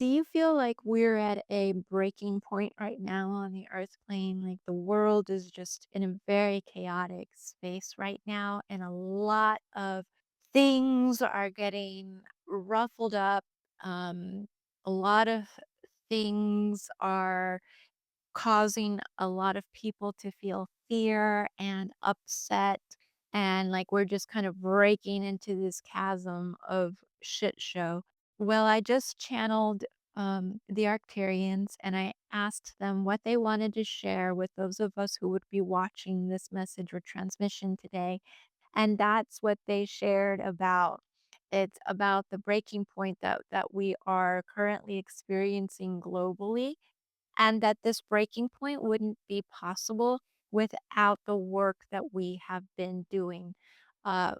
Do you feel like we're at a breaking point right now on the earth plane? Like the world is just in a very chaotic space right now, and a lot of things are getting ruffled up. Um, a lot of things are causing a lot of people to feel fear and upset. And like we're just kind of breaking into this chasm of shit show. Well, I just channeled the Arcturians and I asked them what they wanted to share with those of us who would be watching this message or transmission today. And that's what they shared about. It's about the breaking point that we are currently experiencing globally, and that this breaking point wouldn't be possible without the work that we have been doing uh,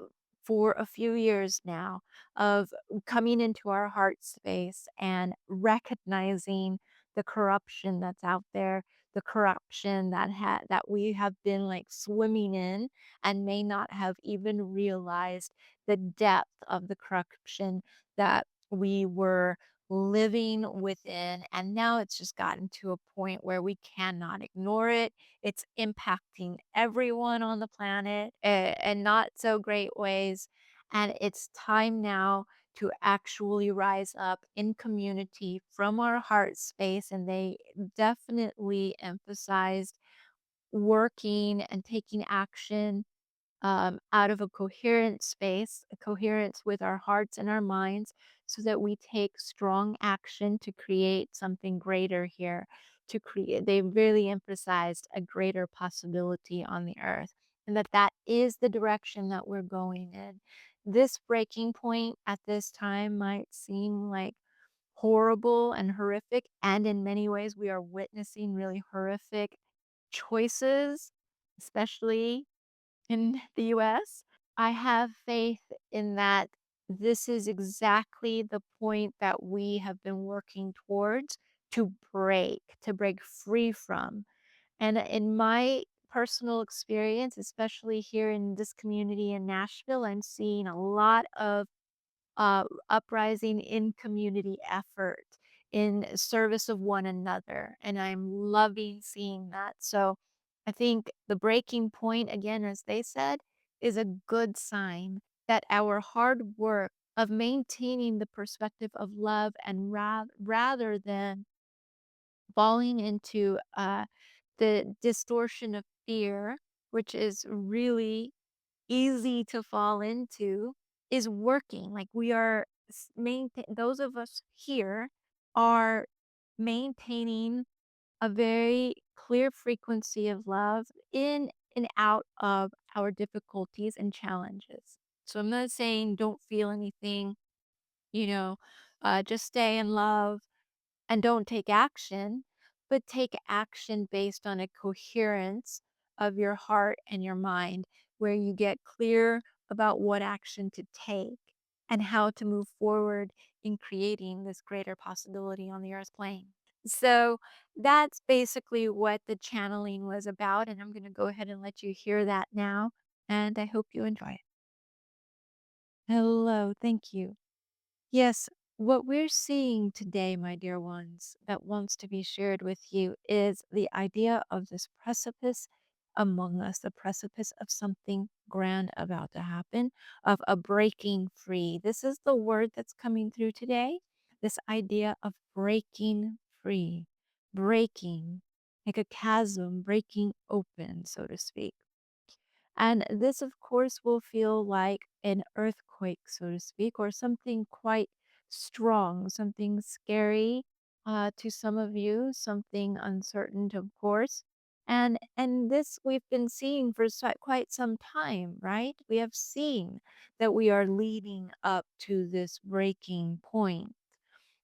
for a few years now of coming into our heart space and recognizing the corruption that's out there, the corruption that we have been like swimming in and may not have even realized the depth of the corruption that we were living within. And now it's just gotten to a point where we cannot ignore it. It's impacting everyone on the planet in not so great ways. And it's time now to actually rise up in community from our heart space. And they definitely emphasized working and taking action out of a coherent space, a coherence with our hearts and our minds, so that we take strong action to create something greater here. To create, they really emphasized a greater possibility on the earth, and that is the direction that we're going in. This breaking point at this time might seem like horrible and horrific, and in many ways, we are witnessing really horrific choices, especially in the US. I have faith in that this is exactly the point that we have been working towards to break free from. And in my personal experience, especially here in this community in Nashville, I'm seeing a lot of uprising in community effort, in service of one another. And I'm loving seeing that. So I think the breaking point, again, as they said, is a good sign that our hard work of maintaining the perspective of love and rather than falling into the distortion of fear, which is really easy to fall into, is working. Like we are maintain those of us here are maintaining a very clear frequency of love in and out of our difficulties and challenges. So I'm not saying don't feel anything, you know, just stay in love and don't take action, but take action based on a coherence of your heart and your mind, where you get clear about what action to take and how to move forward in creating this greater possibility on the earth plane. So that's basically what the channeling was about. And I'm going to go ahead and let you hear that now. And I hope you enjoy it. Hello. Thank you. Yes, what we're seeing today, my dear ones, that wants to be shared with you is the idea of this precipice among us, the precipice of something grand about to happen, of a breaking free. This is the word that's coming through today. This idea of breaking free, breaking, like a chasm breaking open, so to speak. And this, of course, will feel like an earthquake, so to speak, or something quite strong, something scary to some of you, something uncertain, of course. And this we've been seeing for quite some time, right? We have seen that we are leading up to this breaking point.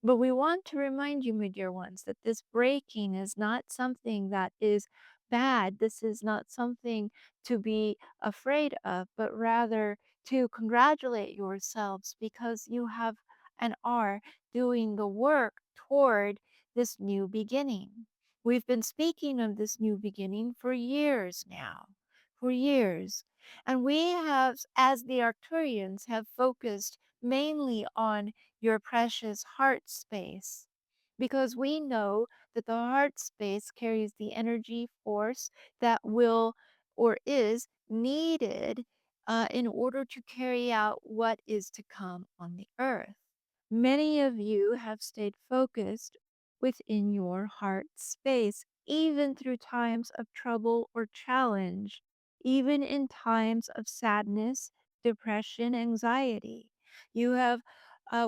But we want to remind you, my dear ones, that this breaking is not something that is bad. This is not something to be afraid of, but rather to congratulate yourselves because you have and are doing the work toward this new beginning. We've been speaking of this new beginning for years now, for years. And we have, as the Arcturians, have focused mainly on your precious heart space. because we know that the heart space carries the energy force that will or is needed in order to carry out what is to come on the earth. Many of you have stayed focused within your heart space, even through times of trouble or challenge, even in times of sadness, depression, anxiety. You have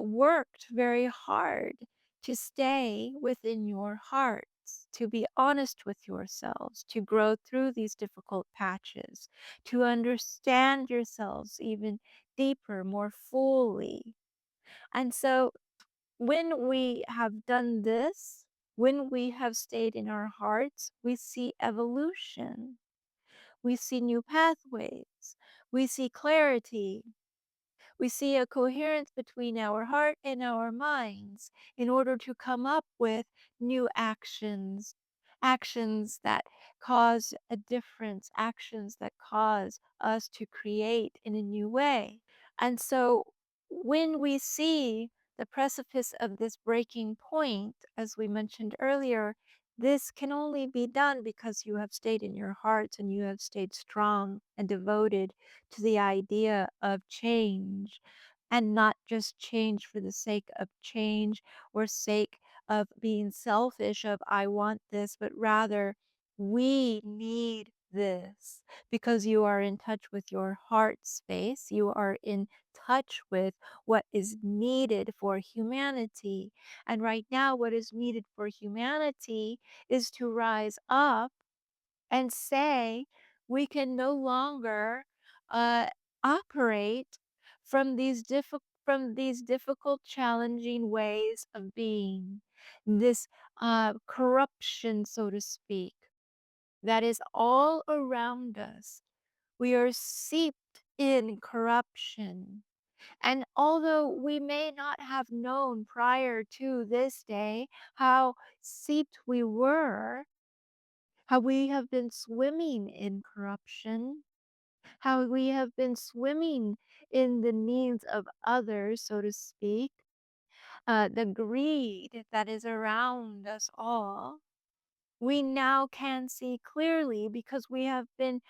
worked very hard to stay within your hearts, to be honest with yourselves, to grow through these difficult patches, to understand yourselves even deeper, more fully. And so when we have done this, when we have stayed in our hearts, we see evolution. We see new pathways. We see clarity. We see a coherence between our heart and our minds in order to come up with new actions, actions that cause a difference, actions that cause us to create in a new way. And so when we see the precipice of this breaking point, as we mentioned earlier, this can only be done because you have stayed in your hearts and you have stayed strong and devoted to the idea of change, and not just change for the sake of change or sake of being selfish of I want this, but rather we need this because you are in touch with your heart space. You are in touch with what is needed for humanity. And right now, what is needed for humanity is to rise up and say we can no longer uh, operate from these difficult, challenging ways of being, this corruption, so to speak, that is all around us. We are seeped in corruption. And although we may not have known prior to this day how seeped we were, how we have been swimming in corruption, how we have been swimming in the needs of others, so to speak, the greed that is around us all, we now can see clearly because we have been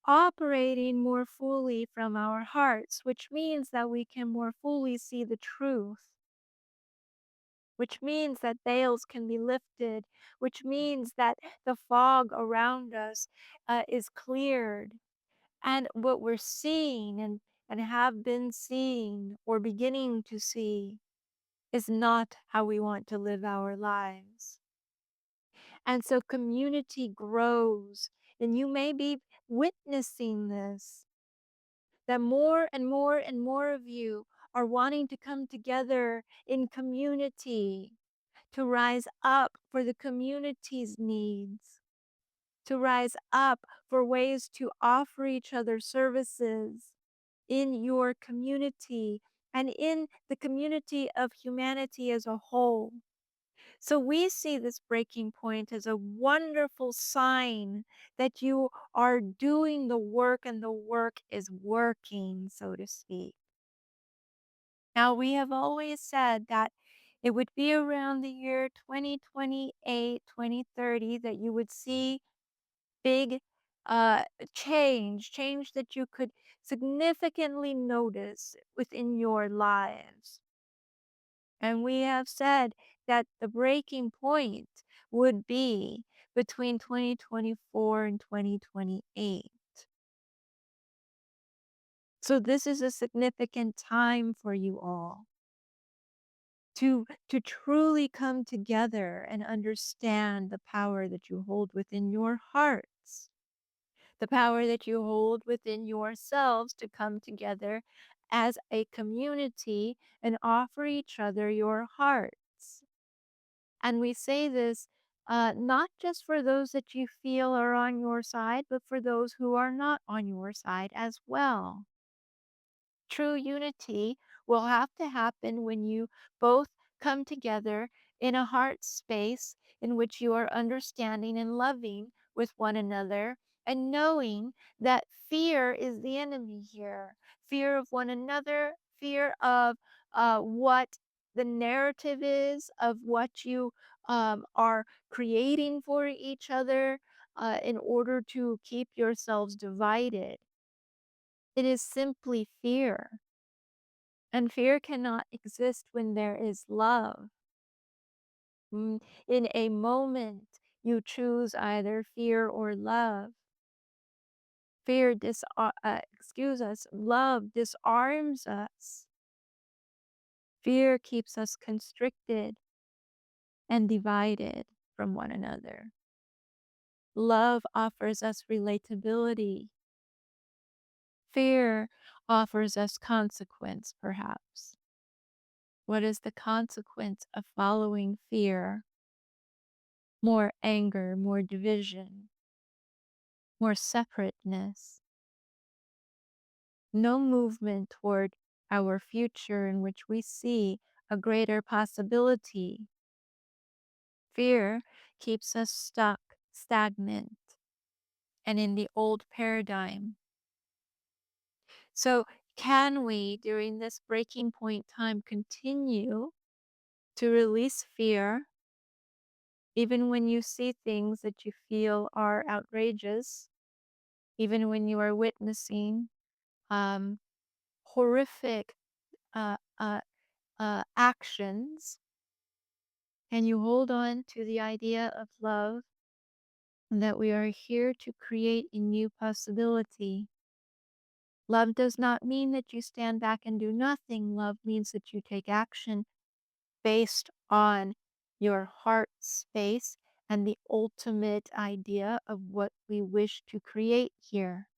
operating more fully from our hearts, which means that we can more fully see the truth, which means that veils can be lifted, which means that the fog around us is cleared. And what we're seeing and have been seeing or beginning to see is not how we want to live our lives. And so community grows, and you may be witnessing this, that more and more and more of you are wanting to come together in community to rise up for the community's needs, to rise up for ways to offer each other services in your community and in the community of humanity as a whole. So we see this breaking point as a wonderful sign that you are doing the work and the work is working, so to speak. Now, we have always said that it would be around the year 2028, 2030 that you would see big change that you could significantly notice within your lives. And we have said that the breaking point would be between 2024 and 2028. So this is a significant time for you all to truly come together and understand the power that you hold within your hearts, the power that you hold within yourselves to come together as a community and offer each other your hearts. And we say this not just for those that you feel are on your side, but for those who are not on your side as well. True unity will have to happen when you both come together in a heart space in which you are understanding and loving with one another and knowing that fear is the enemy here. Fear of one another, fear of what the narrative is of what you are creating for each other in order to keep yourselves divided. It is simply fear. And fear cannot exist when there is love. In a moment, you choose either fear or love. Love disarms us. Fear keeps us constricted and divided from one another. Love offers us relatability. Fear offers us consequence, perhaps. What is the consequence of following fear? More anger, more division, more separateness. No movement toward our future in which we see a greater possibility. Fear keeps us stuck, stagnant, and in the old paradigm. So, can we, during this breaking point time, continue to release fear, even when you see things that you feel are outrageous, even when you are witnessing um, horrific uh, uh, actions, and you hold on to the idea of love and that we are here to create a new possibility? Love does not mean that you stand back and do nothing. Love means that you take action based on your heart space and the ultimate idea of what we wish to create here.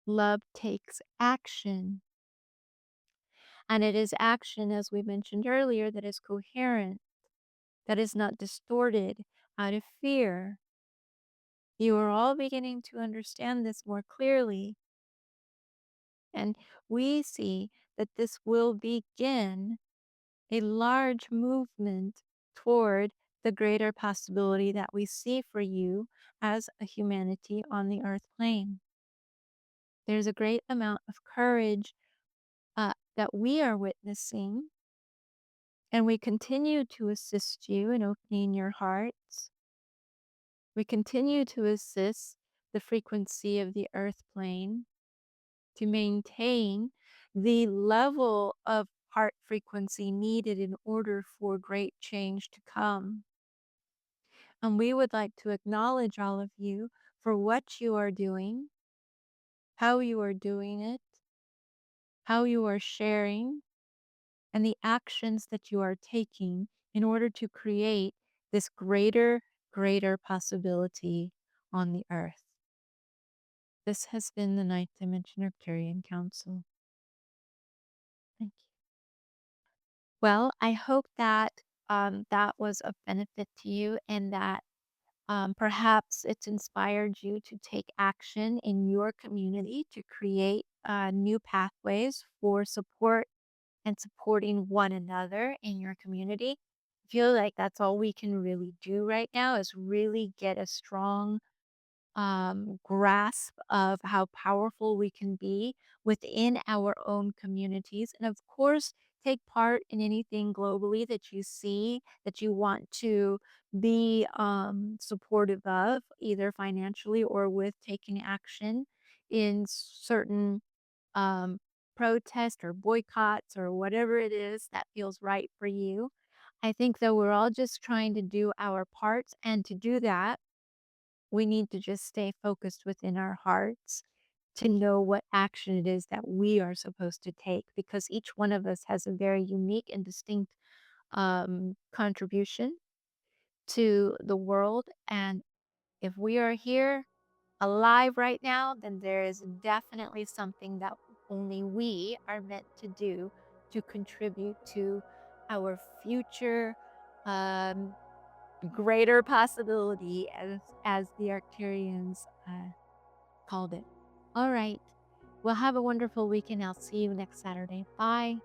Love takes action. And it is action, as we mentioned earlier, that is coherent, that is not distorted out of fear. You are all beginning to understand this more clearly. And we see that this will begin a large movement toward the greater possibility that we see for you as a humanity on the earth plane. There's a great amount of courage that we are witnessing, and we continue to assist you in opening your hearts. We continue to assist the frequency of the earth plane to maintain the level of heart frequency needed in order for great change to come. And we would like to acknowledge all of you for what you are doing, how you are doing it, how you are sharing, and the actions that you are taking in order to create this greater possibility on the earth. This has been the Ninth Dimension Arcturian Council. Thank you. Well, I hope that that was of benefit to you and that perhaps it's inspired you to take action in your community to create new pathways for support and supporting one another in your community. I feel like that's all we can really do right now is really get a strong grasp of how powerful we can be within our own communities. And of course, take part in anything globally that you see that you want to be supportive of, either financially or with taking action in certain um, protest or boycotts or whatever it is that feels right for you. I think that we're all just trying to do our parts. And to do that, we need to just stay focused within our hearts to know what action it is that we are supposed to take because each one of us has a very unique and distinct contribution to the world. And if we are here alive right now, then there is definitely something that only we are meant to do to contribute to our future um, greater possibility, as the Arcturians called it. All right. Well, have a wonderful weekend. I'll see you next Saturday. Bye.